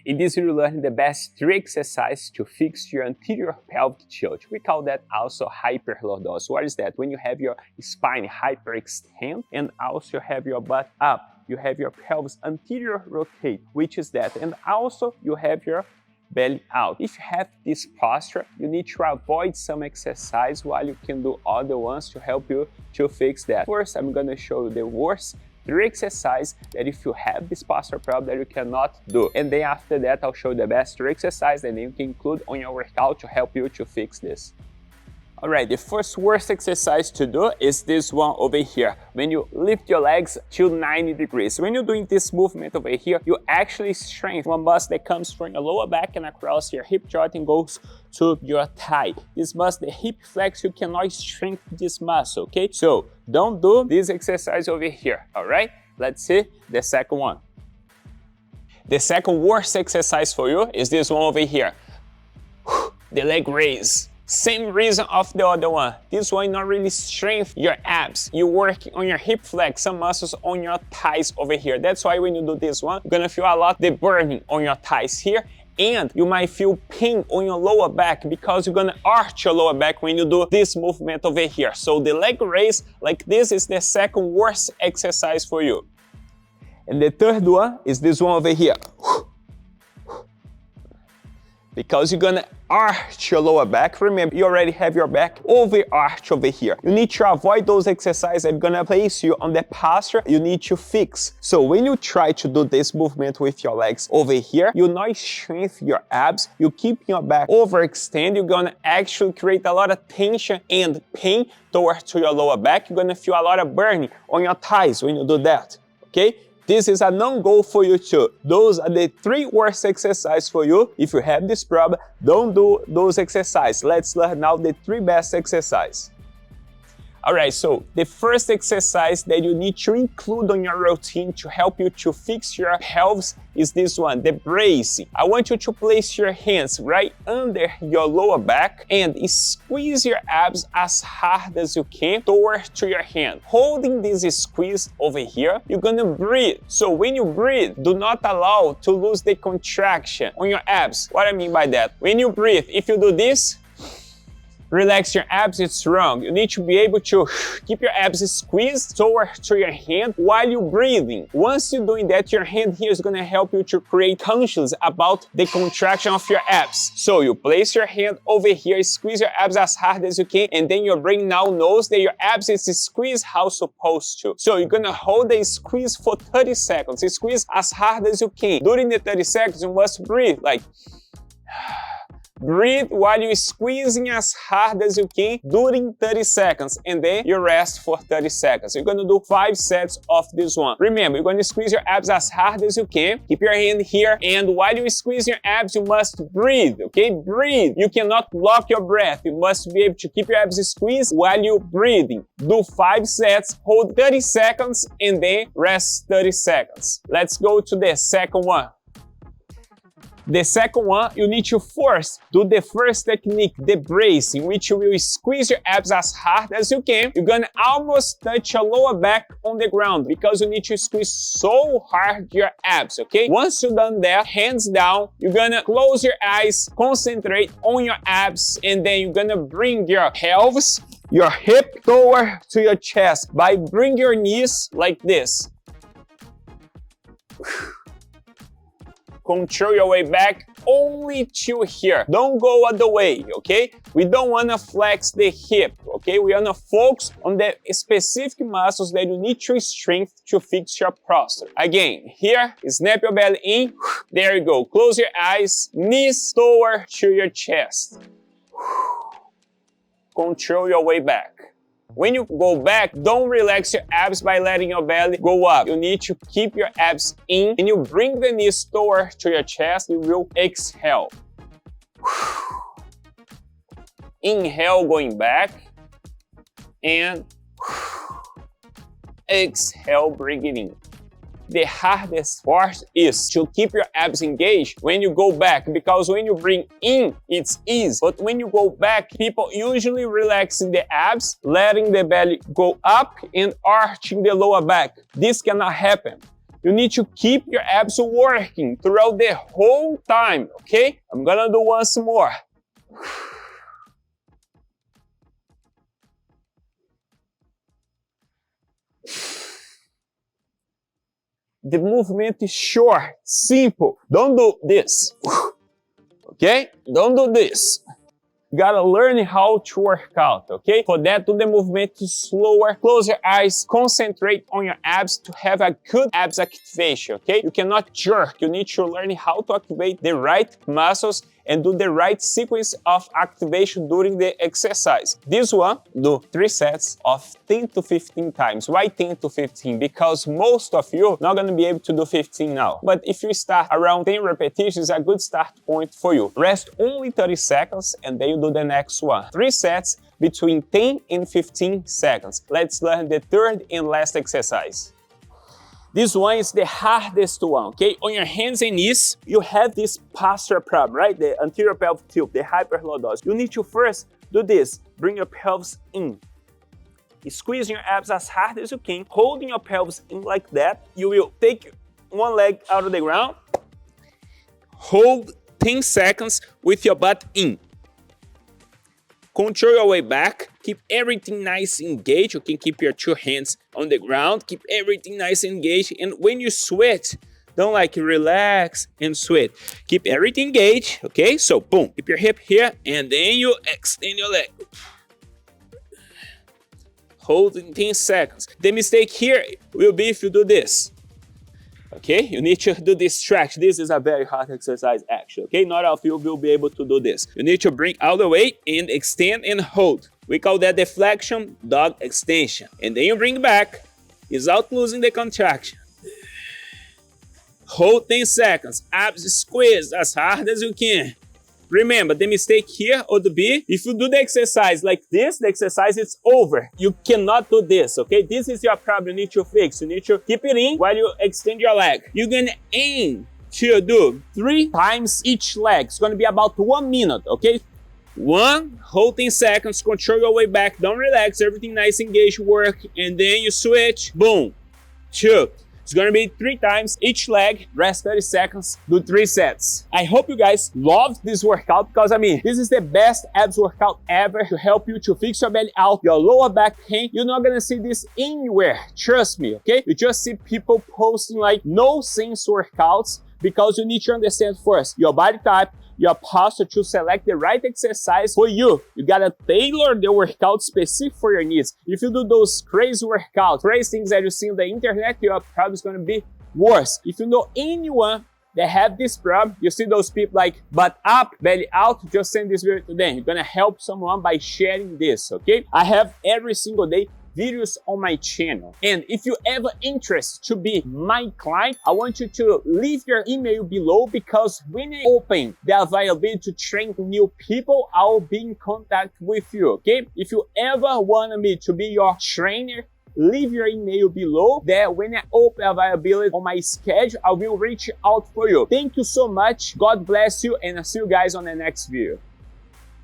In this video, learn the best 3 exercises to fix your anterior pelvic tilt. We call that also hyperlordosis. What is that? When you have your spine hyperextend and also have your butt up, you have your pelvis anterior rotate, which is that, and also you have your belly out. If you have this posture, you need to avoid some exercise while you can do other ones to help you to fix that. First, I'm gonna show you the worst 3 exercises that if you have this posture problem that you cannot do. And then after that, I'll show you the best 3 exercises that you can include on your workout to help you to fix this. Alright, the first worst exercise to do is this one over here. When you lift your legs to 90 degrees. When you're doing this movement over here, you actually strengthen one muscle that comes from your lower back and across your hip joint and goes to your thigh. This muscle, the hip flex, you cannot strengthen this muscle, okay? So don't do this exercise over here, alright? Let's see the second one. The second worst exercise for you is this one over here. The leg raise. Same reason of the other one. This one not really strengthen your abs. You're working on your hip flex, some muscles on your thighs over here. That's why when you do this one, you're gonna feel a lot the burning on your thighs here, and you might feel pain on your lower back because you're gonna arch your lower back when you do this movement over here. So the leg raise like this is the second worst exercise for you. And the third one is this one over here. Because you're gonna arch your lower back. Remember, you already have your back over arch over here. You need to avoid those exercises that are gonna place you on the posture you need to fix. So when you try to do this movement with your legs over here, you not strengthen your abs, you keep your back overextend, you're gonna actually create a lot of tension and pain towards your lower back. You're gonna feel a lot of burning on your thighs when you do that, okay? This is a non-goal for you too. Those are the 3 worst exercises for you. If you have this problem, don't do those exercises. Let's learn now the 3 best exercises. Alright, so the first exercise that you need to include on your routine to help you to fix your pelvis is this one, the bracing. I want you to place your hands right under your lower back and squeeze your abs as hard as you can toward to your hand. Holding this squeeze over here, you're gonna breathe. So when you breathe, do not allow to lose the contraction on your abs. What I mean by that? When you breathe, if you do this, relax your abs, it's wrong. You need to be able to keep your abs squeezed toward to your hand while you're breathing. Once you're doing that, your hand here is gonna help you to create conscious about the contraction of your abs. So you place your hand over here, squeeze your abs as hard as you can, and then your brain now knows that your abs is squeezed how supposed to. So you're gonna hold the squeeze for 30 seconds. You squeeze as hard as you can. During the 30 seconds, you must breathe like breathe while you're squeezing as hard as you can during 30 seconds, and then you rest for 30 seconds. You're gonna do 5 sets of this one. Remember, you're gonna squeeze your abs as hard as you can. Keep your hand here, and while you squeeze your abs, you must breathe, okay? Breathe. You cannot block your breath. You must be able to keep your abs squeezed while you're breathing. Do 5 sets, hold 30 seconds, and then rest 30 seconds. Let's go to the second one. The second one, you need to first do the first technique, the bracing, which you will squeeze your abs as hard as you can. You're gonna almost touch your lower back on the ground because you need to squeeze so hard your abs, okay? Once you've done that, hands down, you're gonna close your eyes, concentrate on your abs, and then you're gonna bring your pelvis, your hip toward to your chest by bring your knees like this. Control your way back only to here. Don't go other way, okay? We don't want to flex the hip, okay? We want to focus on the specific muscles that you need to strengthen to fix your prostate. Again, here, snap your belly in. There you go. Close your eyes, knees toward to your chest. Control your way back. When you go back, don't relax your abs by letting your belly go up. You need to keep your abs in, and you bring the knees toward to your chest. You will exhale. Inhale, going back, and exhale, bringing in. The hardest part is to keep your abs engaged when you go back, because when you bring in, it's easy. But when you go back, people usually relaxing the abs, letting the belly go up and arching the lower back. This cannot happen. You need to keep your abs working throughout the whole time, okay? I'm gonna do once more. The movement is short, simple. Don't do this, okay? Don't do this. You gotta learn how to work out, okay? For that, do the movement slower. Close your eyes, concentrate on your abs to have a good abs activation, okay? You cannot jerk. You need to learn how to activate the right muscles and do the right sequence of activation during the exercise. This one, do 3 sets of 10 to 15 times. Why 10 to 15? Because most of you not gonna be able to do 15 now. But if you start around 10 repetitions, a good start point for you. Rest only 30 seconds and then you do the next one. 3 sets between 10 and 15 seconds. Let's learn the third and last exercise. This one is the hardest one, okay? On your hands and knees, you have this posture problem, right? The anterior pelvic tilt, the hyperlordosis. You need to first do this. Bring your pelvis in. Squeeze your abs as hard as you can. Holding your pelvis in like that. You will take one leg out of the ground. Hold 10 seconds with your butt in. Control your way back. Keep everything nice and engaged. You can keep your 2 hands on the ground. Keep everything nice and engaged. And when you sweat, don't like relax and sweat. Keep everything engaged, okay? So boom, keep your hip here and then you extend your leg. Hold in 10 seconds. The mistake here will be if you do this. Okay, you need to do this stretch. This is a very hard exercise actually, okay? Not all of you will be able to do this. You need to bring all the way and extend and hold. We call that deflection, dog extension. And then you bring back without losing the contraction. Hold 10 seconds, abs squeeze as hard as you can. Remember, the mistake here would be, if you do the exercise like this, the exercise is over. You cannot do this, okay? This is your problem you need to fix. You need to keep it in while you extend your leg. You're gonna aim to do 3 times each leg. It's gonna be about 1 minute, okay? 1, hold 10 seconds, control your way back, don't relax, everything nice, engaged, work, and then you switch, boom. 2. It's gonna be 3 times each leg, rest 30 seconds, do 3 sets. I hope you guys loved this workout because I mean, this is the best abs workout ever to help you to fix your belly out, your lower back pain. You're not gonna see this anywhere, trust me, okay? You just see people posting like no sense workouts because you need to understand first your body type, your posture to select the right exercise for you. You gotta tailor the workout specific for your needs. If you do those crazy workouts, crazy things that you see on the internet, your problem is gonna be worse. If you know anyone that have this problem, you see those people like butt up, belly out, just send this video to them. You're gonna help someone by sharing this, okay? I have every single day videos on my channel. And if you ever interested to be my client, I want you to leave your email below because when I open the availability to train new people, I'll be in contact with you, okay? If you ever want me to be your trainer, leave your email below that when I open availability on my schedule, I will reach out for you. Thank you so much. God bless you and I'll see you guys on the next video.